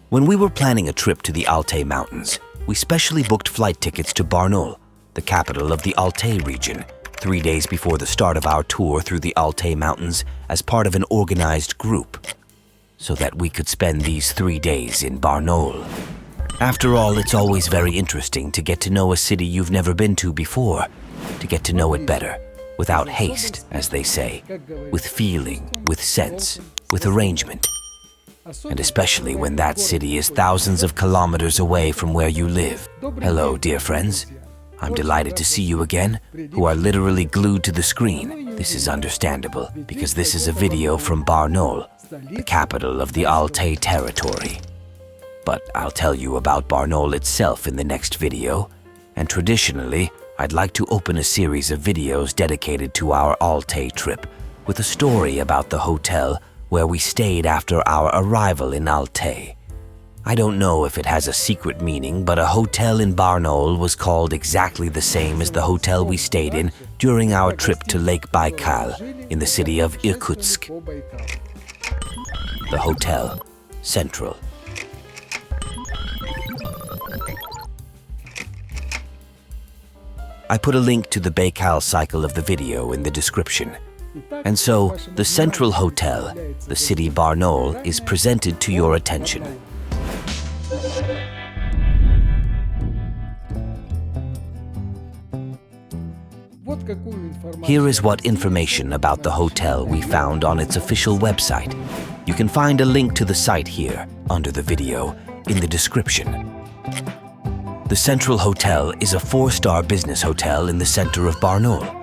When we were planning a trip to the Altay Mountains, we specially booked flight tickets to Barnaul, the capital of the Altai region, 3 days before the start of our tour through the Altay Mountains as part of an organized group, so that we could spend these 3 days in Barnaul. After all, it's always very interesting to get to know a city you've never been to before, to get to know it better, without haste, as they say, with feeling, with sense, with arrangement. And especially when that city is thousands of kilometers away from where you live. Hello, dear friends. I'm delighted to see you again, who are literally glued to the screen. This is understandable, because this is a video from Barnaul, the capital of the Altai territory. But I'll tell you about Barnaul itself in the next video, and traditionally, I'd like to open a series of videos dedicated to our Altai trip, with a story about the hotel where we stayed after our arrival in Altai. I don't know if it has a secret meaning, but a hotel in Barnaul was called exactly the same as the hotel we stayed in during our trip to Lake Baikal in the city of Irkutsk. The hotel, Sentral. I put a link to the Baikal cycle of the video in the description. And so, the Central Hotel, the city Barnaul, is presented to your attention. Here is what information about the hotel we found on its official website. You can find a link to the site here, under the video, in the description. The Central Hotel is a 4-star business hotel in the center of Barnaul.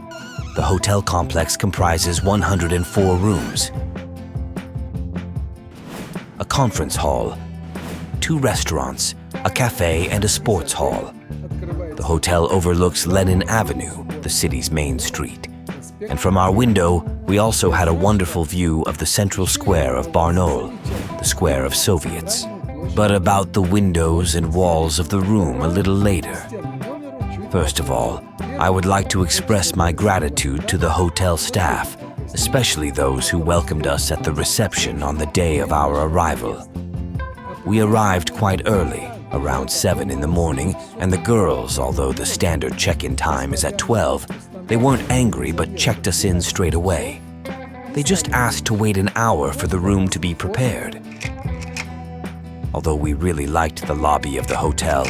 The hotel complex comprises 104 rooms, a conference hall, 2 restaurants, a café, and a sports hall. The hotel overlooks Lenin Avenue, the city's main street. And from our window, we also had a wonderful view of the central square of Barnaul, the square of Soviets. But about the windows and walls of the room a little later. First of all, I would like to express my gratitude to the hotel staff, especially those who welcomed us at the reception on the day of our arrival. We arrived quite early, around 7 in the morning, and the girls, although the standard check-in time is at 12, they weren't angry but checked us in straight away. They just asked to wait an hour for the room to be prepared. Although we really liked the lobby of the hotel,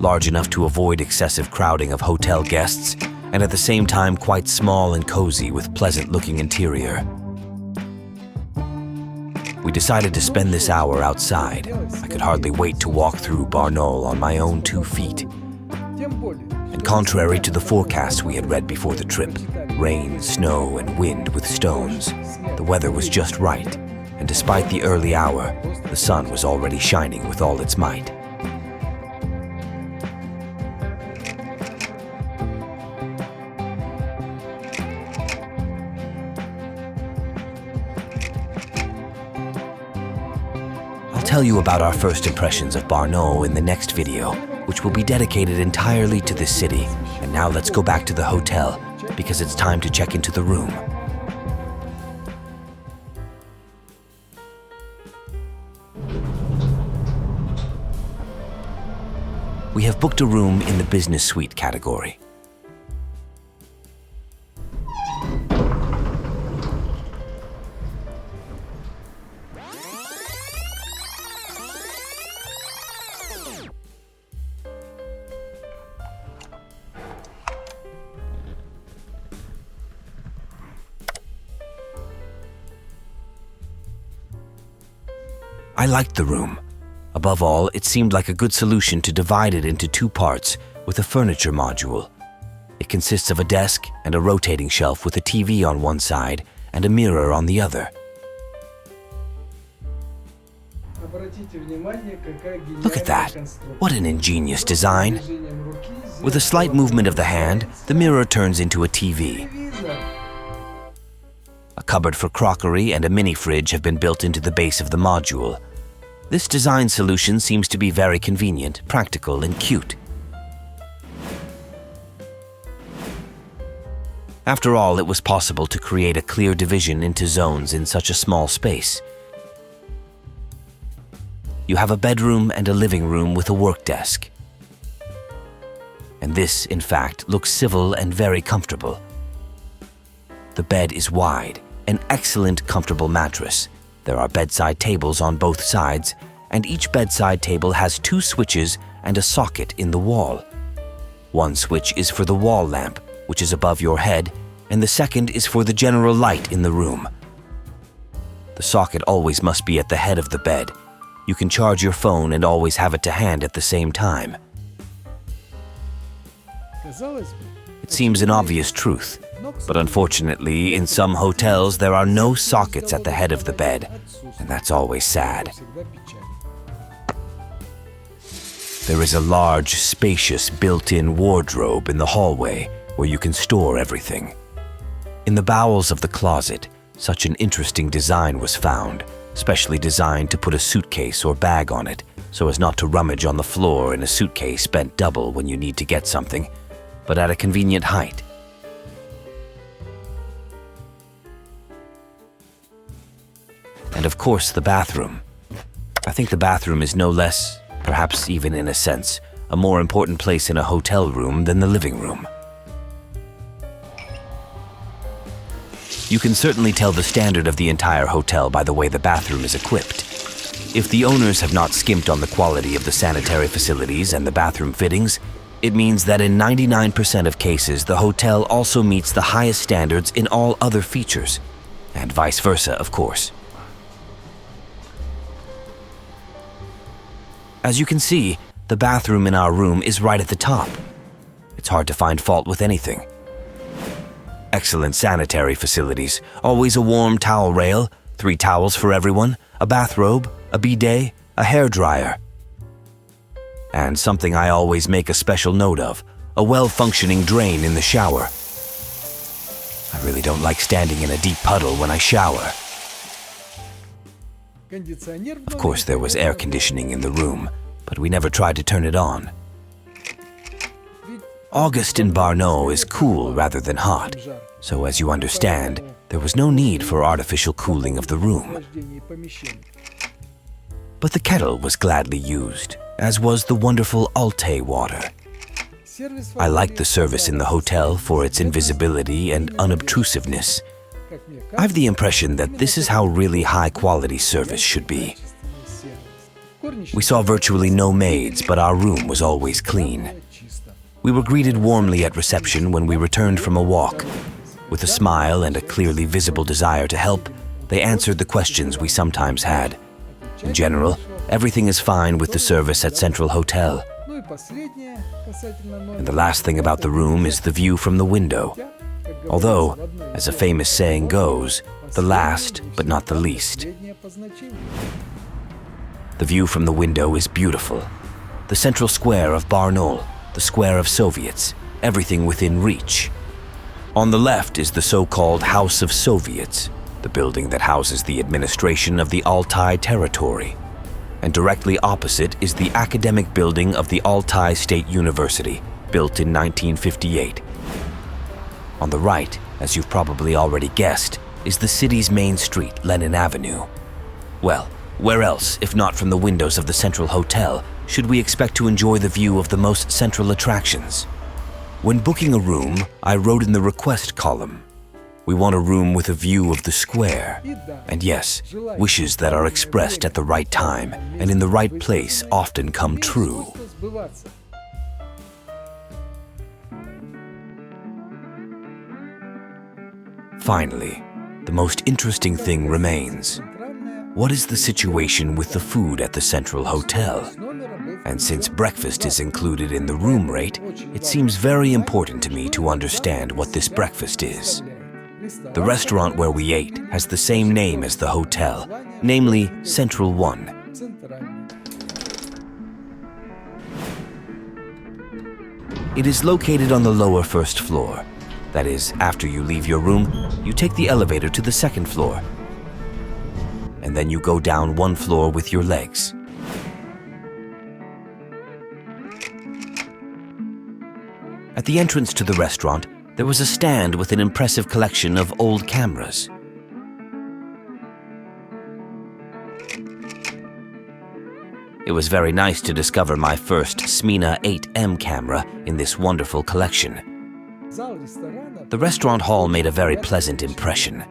large enough to avoid excessive crowding of hotel guests, and at the same time quite small and cozy with pleasant-looking interior. We decided to spend this hour outside. I could hardly wait to walk through Barnaul on my own 2 feet. And contrary to the forecast we had read before the trip, rain, snow, and wind with stones, the weather was just right, and despite the early hour, the sun was already shining with all its might. I'll tell you about our first impressions of Barnaul in the next video, which will be dedicated entirely to this city. And now let's go back to the hotel, because it's time to check into the room. We have booked a room in the business suite category. I liked the room. Above all, it seemed like a good solution to divide it into 2 parts with a furniture module. It consists of a desk and a rotating shelf with a TV on one side and a mirror on the other. Look at that! What an ingenious design! With a slight movement of the hand, the mirror turns into a TV. A cupboard for crockery and a mini fridge have been built into the base of the module. This design solution seems to be very convenient, practical, and cute. After all, it was possible to create a clear division into zones in such a small space. you have a bedroom and a living room with a work desk. And this, in fact, looks civil and very comfortable. The bed is wide, an excellent comfortable mattress. There are bedside tables on both sides, and each bedside table has 2 switches and a socket in the wall. One switch is for the wall lamp, which is above your head, and the second is for the general light in the room. The socket always must be at the head of the bed. You can charge your phone and always have it to hand at the same time. It seems an obvious truth, but unfortunately, in some hotels there are no sockets at the head of the bed, and that's always sad. There is a large, spacious, built-in wardrobe in the hallway where you can store everything. In the bowels of the closet, such an interesting design was found, specially designed to put a suitcase or bag on it, so as not to rummage on the floor in a suitcase bent double when you need to get something, but at a convenient height. And of course, the bathroom. I think the bathroom is no less, perhaps even in a sense, a more important place in a hotel room than the living room. You can certainly tell the standard of the entire hotel by the way the bathroom is equipped. If the owners have not skimped on the quality of the sanitary facilities and the bathroom fittings, it means that in 99% of cases the hotel also meets the highest standards in all other features, and vice versa, of course. As you can see, the bathroom in our room is right at the top. It's hard to find fault with anything. Excellent sanitary facilities, always a warm towel rail, 3 towels for everyone, a bathrobe, a bidet, a hairdryer. And something I always make a special note of, a well-functioning drain in the shower. I really don't like standing in a deep puddle when I shower. Of course, there was air conditioning in the room, but we never tried to turn it on. August in Barnaul is cool rather than hot, so as you understand, there was no need for artificial cooling of the room. But the kettle was gladly used, as was the wonderful Altai water. I liked the service in the hotel for its invisibility and unobtrusiveness. I have the impression that this is how really high-quality service should be. We saw virtually no maids, but our room was always clean. We were greeted warmly at reception when we returned from a walk. With a smile and a clearly visible desire to help, they answered the questions we sometimes had. In general, everything is fine with the service at Central Hotel. And the last thing about the room is the view from the window. Although, as a famous saying goes, the last but not the least. The view from the window is beautiful. The central square of Barnaul, the square of Soviets, everything within reach. On the left is the so-called House of Soviets, the building that houses the administration of the Altai territory. And directly opposite is the academic building of the Altai State University, built in 1958. On the right, as you've probably already guessed, is the city's main street, Lenin Avenue. Well, where else, if not from the windows of the Central Hotel, should we expect to enjoy the view of the most central attractions? When booking a room, I wrote in the request column, "We want a room with a view of the square." And yes, wishes that are expressed at the right time and in the right place often come true. Finally, the most interesting thing remains. What is the situation with the food at the Central Hotel? And since breakfast is included in the room rate, it seems very important to me to understand what this breakfast is. The restaurant where we ate has the same name as the hotel, namely Central One. It is located on the lower first floor. That is, after you leave your room, you take the elevator to the second floor. And then you go down one floor with your legs. At the entrance to the restaurant, there was a stand with an impressive collection of old cameras. It was very nice to discover my first Smina 8M camera in this wonderful collection. The restaurant hall made a very pleasant impression.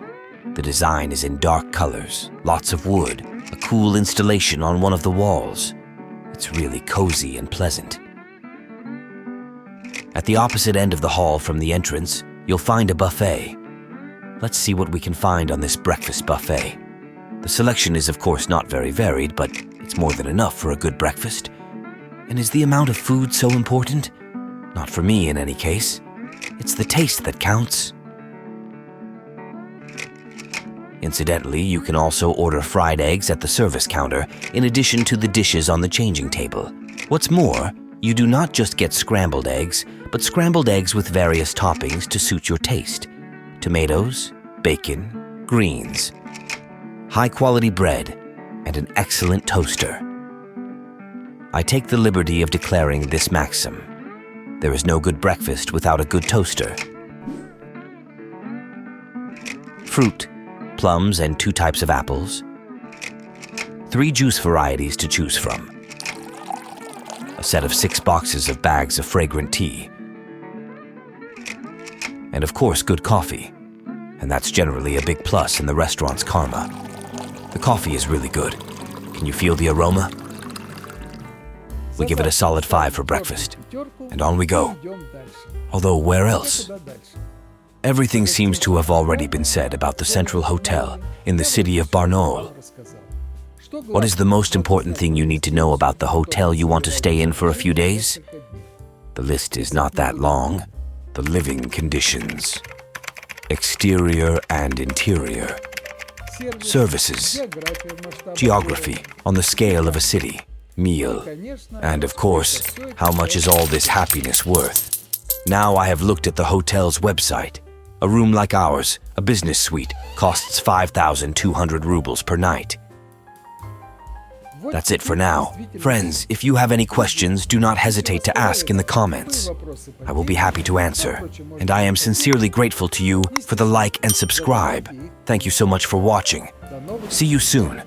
The design is in dark colors, lots of wood, a cool installation on one of the walls. It's really cozy and pleasant. At the opposite end of the hall from the entrance, you'll find a buffet. Let's see what we can find on this breakfast buffet. The selection is of course not very varied, but it's more than enough for a good breakfast. And is the amount of food so important? Not for me in any case. It's the taste that counts. Incidentally, you can also order fried eggs at the service counter in addition to the dishes on the changing table. What's more, you do not just get scrambled eggs, but scrambled eggs with various toppings to suit your taste. Tomatoes, bacon, greens, high-quality bread, and an excellent toaster. I take the liberty of declaring this maxim: there is no good breakfast without a good toaster. Fruit, plums and 2 types of apples, 3 juice varieties to choose from, a set of 6 boxes of bags of fragrant tea, and of course good coffee, and that's generally a big plus in the restaurant's karma. The coffee is really good. Can you feel the aroma? We give it a solid 5 for breakfast, and on we go. Although where else? Everything seems to have already been said about the Central Hotel in the city of Barnaul. What is the most important thing you need to know about the hotel you want to stay in for a few days? The list is not that long. The living conditions, exterior and interior, services, geography on the scale of a city, meal, and of course, how much is all this happiness worth? Now I have looked at the hotel's website. A room like ours, a business suite, costs 5,200 rubles per night. That's it for now. Friends, if you have any questions, do not hesitate to ask in the comments. I will be happy to answer. And I am sincerely grateful to you for the like and subscribe. Thank you so much for watching. See you soon.